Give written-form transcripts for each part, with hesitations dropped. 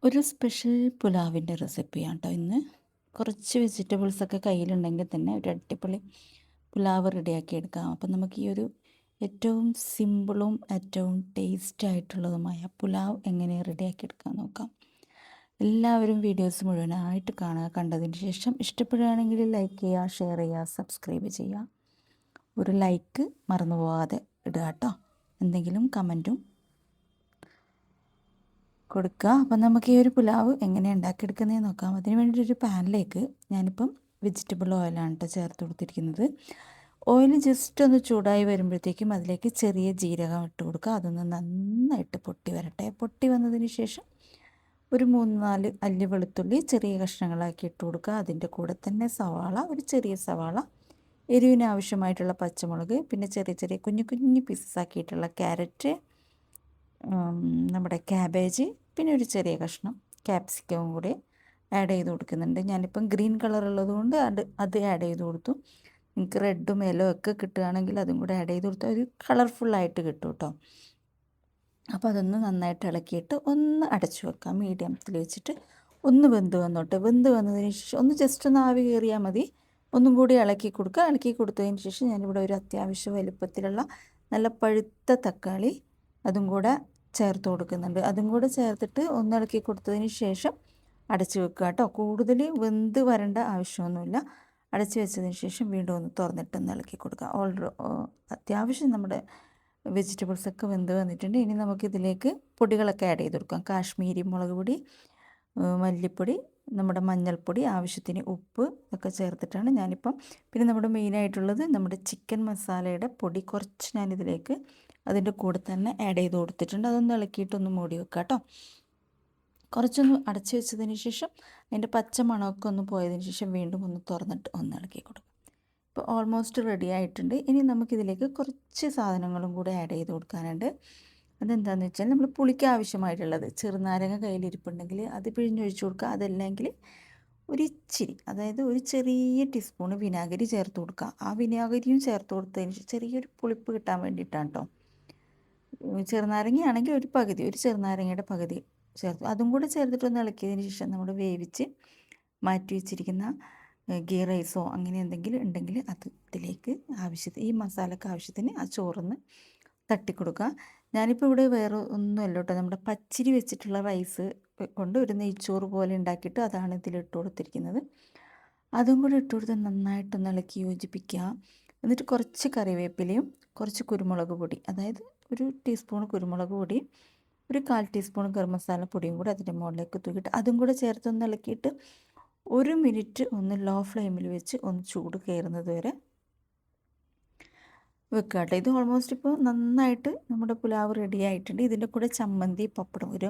ഒരു സ്പെഷ്യൽ പുലാവിൻ്റെ റെസിപ്പിയാണ് കേട്ടോ ഇന്ന്. കുറച്ച് വെജിറ്റബിൾസൊക്കെ കയ്യിലുണ്ടെങ്കിൽ തന്നെ ഒരു അടിപൊളി പുലാവ് റെഡിയാക്കി എടുക്കാം. അപ്പം നമുക്ക് ഈ ഒരു ഏറ്റവും സിമ്പിളും ഏറ്റവും ടേസ്റ്റ് ആയിട്ടുള്ളതുമായ പുലാവ് എങ്ങനെ റെഡിയാക്കി എടുക്കാൻ നോക്കാം. എല്ലാവരും വീഡിയോസ് മുഴുവനായിട്ട് കാണുക. കണ്ടതിന് ശേഷം ഇഷ്ടപ്പെടുകയാണെങ്കിൽ ലൈക്ക് ചെയ്യുക, ഷെയർ ചെയ്യുക, സബ്സ്ക്രൈബ് ചെയ്യുക. ഒരു ലൈക്ക് മറന്നു പോകാതെ ഇടുക കേട്ടോ. എന്തെങ്കിലും കമൻറ്റും കൊടുക്കുക. അപ്പം നമുക്ക് ഈ ഒരു പുലാവ് എങ്ങനെ ഉണ്ടാക്കിയെടുക്കുന്നതെന്ന് നോക്കാം. അതിന് വേണ്ടിയിട്ടൊരു പാനിലേക്ക് ഞാനിപ്പം വെജിറ്റബിൾ ഓയിലാണ് കേട്ടോ ചേർത്ത് കൊടുത്തിരിക്കുന്നത്. ഓയിൽ ജസ്റ്റ് ഒന്ന് ചൂടായി വരുമ്പോഴത്തേക്കും അതിലേക്ക് ചെറിയ ജീരകം ഇട്ട് കൊടുക്കുക. അതൊന്ന് നന്നായിട്ട് പൊട്ടി വരട്ടെ. പൊട്ടി വന്നതിന് ശേഷം ഒരു 3-4 അല്ലി വെളുത്തുള്ളി ചെറിയ കഷ്ണങ്ങളാക്കി ഇട്ട് കൊടുക്കുക. അതിൻ്റെ കൂടെ തന്നെ സവാള, ഒരു ചെറിയ സവാള, എരിവിന് ആവശ്യമായിട്ടുള്ള പച്ചമുളക്, പിന്നെ ചെറിയ ചെറിയ കുഞ്ഞു കുഞ്ഞു പീസസ് ആക്കിയിട്ടുള്ള ക്യാരറ്റ്, നമ്മുടെ ക്യാബേജ്, പിന്നെ ഒരു ചെറിയ കഷ്ണം ക്യാപ്സിക്കവും കൂടി ആഡ് ചെയ്ത് കൊടുക്കുന്നുണ്ട്. ഞാനിപ്പം ഗ്രീൻ കളർ ഉള്ളതുകൊണ്ട് അത് ആഡ് ചെയ്ത് കൊടുത്തു. നിങ്ങൾക്ക് റെഡും യെല്ലോ ഒക്കെ കിട്ടുകയാണെങ്കിൽ അതും കൂടെ ആഡ് ചെയ്ത് കൊടുത്താൽ ഒരു കളർഫുള്ളായിട്ട് കിട്ടും കേട്ടോ. അപ്പോൾ അതൊന്ന് നന്നായിട്ട് ഇളക്കിയിട്ട് ഒന്ന് അടച്ചു വെക്കാം. മീഡിയത്തിൽ വെച്ചിട്ട് ഒന്ന് വെന്ത് വന്നോട്ടെ. വെന്ത് വന്നതിന് ശേഷം ഒന്ന് ജസ്റ്റ് ഒന്ന് ആവി കയറിയാൽ മതി. ഒന്നും കൂടി ഇളക്കി കൊടുക്കുക. ഇളക്കി കൊടുത്തതിന് ശേഷം ഞാനിവിടെ ഒരു അത്യാവശ്യം വലുപ്പത്തിലുള്ള നല്ല പഴുത്ത തക്കാളി അതും കൂടെ ചേർത്ത് കൊടുക്കുന്നുണ്ട്. അതും കൂടെ ചേർത്തിട്ട് ഒന്ന് ഇളക്കി കൊടുത്തതിന് ശേഷം അടച്ചു വെക്കുക കേട്ടോ. കൂടുതൽ വെന്ത് വരേണ്ട ആവശ്യമൊന്നുമില്ല. അടച്ചു വെച്ചതിന് ശേഷം വീണ്ടും ഒന്ന് തുറന്നിട്ട് ഒന്ന് ഇളക്കി കൊടുക്കുക. അത്യാവശ്യം നമ്മുടെ വെജിറ്റബിൾസൊക്കെ വെന്ത് വന്നിട്ടുണ്ട്. ഇനി നമുക്കിതിലേക്ക് പൊടികളൊക്കെ ആഡ് ചെയ്ത് കൊടുക്കാം. കാശ്മീരി മുളക് പൊടി, മല്ലിപ്പൊടി, നമ്മുടെ മഞ്ഞൾപ്പൊടി, ആവശ്യത്തിന് ഉപ്പ് ഒക്കെ ചേർത്തിട്ടാണ് ഞാനിപ്പം. പിന്നെ നമ്മുടെ മെയിനായിട്ടുള്ളത് നമ്മുടെ ചിക്കൻ മസാലയുടെ പൊടി കുറച്ച് ഞാനിതിലേക്ക് അതിൻ്റെ കൂടെ തന്നെ ആഡ് ചെയ്ത് കൊടുത്തിട്ടുണ്ട്. അതൊന്ന് ഇളക്കിയിട്ടൊന്ന് മൂടി വെക്കുക കേട്ടോ. കുറച്ചൊന്ന് അടച്ചു വെച്ചതിന് ശേഷം അതിൻ്റെ പച്ച മണമൊക്കെ ഒന്ന് പോയതിന് ശേഷം വീണ്ടും ഒന്ന് തുറന്നിട്ട് ഒന്ന് ഇളക്കി കൊടുക്കുക. ഇപ്പോൾ ഓൾമോസ്റ്റ് റെഡി ആയിട്ടുണ്ട്. ഇനി നമുക്കിതിലേക്ക് കുറച്ച് സാധനങ്ങളും കൂടെ ആഡ് ചെയ്ത് കൊടുക്കാനുണ്ട്. അതെന്താണെന്ന് വെച്ചാൽ നമ്മൾ പുളിക്ക് ആവശ്യമായിട്ടുള്ളത് ചെറുനാരങ്ങ കയ്യിലിരിപ്പുണ്ടെങ്കിൽ അത് പിഴിഞ്ഞൊഴിച്ച് കൊടുക്കുക. അതല്ലെങ്കിൽ ഒരിച്ചിരി, അതായത് ഒരു ചെറിയ ടീസ്പൂണ് വിനാഗിരി ചേർത്ത് കൊടുക്കുക. ആ വിനാഗിരിയും ചേർത്ത് കൊടുത്തതിന് ചെറിയൊരു പുളിപ്പ് കിട്ടാൻ വേണ്ടിയിട്ടാണ് കേട്ടോ. ചെറുനാരങ്ങയാണെങ്കിൽ ഒരു പകുതി, ഒരു ചെറുനാരങ്ങയുടെ പകുതി ചേർത്ത് അതും കൂടെ ചേർത്തിട്ടൊന്ന് ഇളക്കിയതിന് ശേഷം നമ്മൾ വേവിച്ച് മാറ്റി വെച്ചിരിക്കുന്ന ഗീ റൈസോ അങ്ങനെ എന്തെങ്കിലും ഉണ്ടെങ്കിൽ അത് ഇതിലേക്ക് ഈ മസാലക്ക് ആവശ്യത്തിന് ആ ചോറൊന്ന് തട്ടിക്കൊടുക്കുക. ഞാനിപ്പോൾ ഇവിടെ വേറെ ഒന്നുമല്ല കേട്ടോ, നമ്മുടെ പച്ചരി വെച്ചിട്ടുള്ള റൈസ് കൊണ്ട് ഒരു നെയ്ച്ചോറ് പോലെ ഉണ്ടാക്കിയിട്ട് അതാണ് ഇതിലിട്ട് കൊടുത്തിരിക്കുന്നത്. അതും കൂടെ ഇട്ട് കൊടുത്ത് നന്നായിട്ടൊന്ന് ഇളക്കി യോജിപ്പിക്കുക. എന്നിട്ട് കുറച്ച് കറിവേപ്പിലയും കുറച്ച് കുരുമുളക് പൊടി, അതായത് ഒരു ടീസ്പൂൺ കുരുമുളക് പൊടി, ഒരു 1/4 ടീസ്പൂൺ ഗരം മസാല പൊടിയും കൂടെ അതിൻ്റെ മുകളിലേക്ക് തൂക്കിയിട്ട് അതും കൂടെ ചേർത്തൊന്ന് ഇളക്കിയിട്ട് 1 മിനിറ്റ് ഒന്ന് ലോ ഫ്ലെയിമിൽ വെച്ച് ഒന്ന് ചൂട് കയറുന്നത് വരെ വെക്കുക കേട്ടോ. ഇത് ഓൾമോസ്റ്റ് ഇപ്പോൾ നന്നായിട്ട് നമ്മുടെ പുലാവ് റെഡി ആയിട്ടുണ്ട്. ഇതിൻ്റെ കൂടെ ചമ്മന്തി, പപ്പടം, ഒരു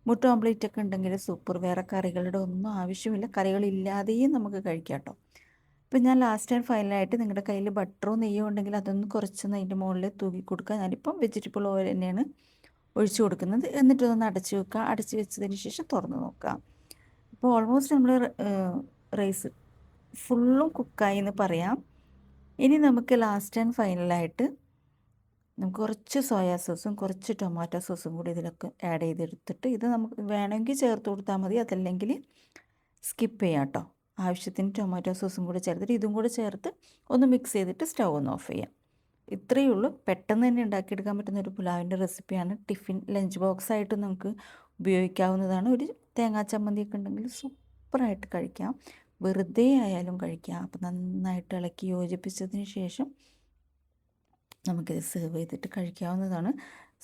മുട്ട ഓംപ്ലേറ്റ് ഒക്കെ ഉണ്ടെങ്കിൽ സൂപ്പർ. വേറെ കറികളുടെ ഒന്നും ആവശ്യമില്ല. കറികളില്ലാതെയും നമുക്ക് കഴിക്കാം കേട്ടോ. ഇപ്പം ഞാൻ ലാസ്റ്റ് ആൻഡ് ഫൈനലായിട്ട് നിങ്ങളുടെ കയ്യിൽ ബട്ടറോ നെയ്യോ ഉണ്ടെങ്കിൽ അതൊന്ന് കുറച്ചൊന്ന് അതിൻ്റെ മുകളിൽ തൂക്കി കൊടുക്കുക. ഞാനിപ്പം വെജിറ്റബിൾ ഓയിൽ തന്നെയാണ് ഒഴിച്ചു കൊടുക്കുന്നത്. എന്നിട്ടൊന്ന് അടച്ചു വെക്കുക. അടച്ചു വെച്ചതിന് ശേഷം തുറന്ന് നോക്കുക. ഇപ്പോൾ ഓൾമോസ്റ്റ് നമ്മൾ റൈസ് ഫുള്ളും കുക്കായി എന്ന് പറയാം. ഇനി നമുക്ക് ലാസ്റ്റ് ആൻഡ് ഫൈനലായിട്ട് നമുക്ക് കുറച്ച് സോയാ സോസും കുറച്ച് ടൊമാറ്റോ സോസും കൂടി ഇതിലൊക്കെ ആഡ് ചെയ്തെടുത്തിട്ട് ഇത് നമുക്ക് വേണമെങ്കിൽ ചേർത്ത് കൊടുത്താൽ മതി, അതല്ലെങ്കിൽ സ്കിപ്പ് ചെയ്യാം കേട്ടോ. ആവശ്യത്തിന് ടൊമാറ്റോ സോസും കൂടി ചേർത്തിട്ട് ഇതും കൂടി ചേർത്ത് ഒന്ന് മിക്സ് ചെയ്തിട്ട് സ്റ്റൗ ഒന്ന് ഓഫ് ചെയ്യാം. ഇത്രയേ ഉള്ളൂ. പെട്ടെന്ന് തന്നെ ഉണ്ടാക്കിയെടുക്കാൻ പറ്റുന്ന ഒരു പുലാവിൻ്റെ റെസിപ്പിയാണ്. ടിഫിൻ ലഞ്ച് ബോക്സായിട്ട് നമുക്ക് ഉപയോഗിക്കാവുന്നതാണ്. ഒരു തേങ്ങാ ചമ്മന്തിയൊക്കെ ഉണ്ടെങ്കിൽ സൂപ്പറായിട്ട് കഴിക്കാം. വെറുതെ ആയാലും കഴിക്കാം. അപ്പം നന്നായിട്ട് ഇളക്കി യോജിപ്പിച്ചതിന് ശേഷം നമുക്കിത് സെർവ് ചെയ്തിട്ട് കഴിക്കാവുന്നതാണ്.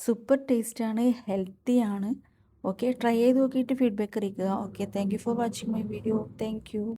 സൂപ്പർ ടേസ്റ്റാണ്, ഹെൽത്തിയാണ്. ഓക്കെ, ട്രൈ ചെയ്ത് നോക്കിയിട്ട് ഫീഡ്ബാക്ക് അറിയിക്കുക. Okay, thank you for watching my video. Thank you.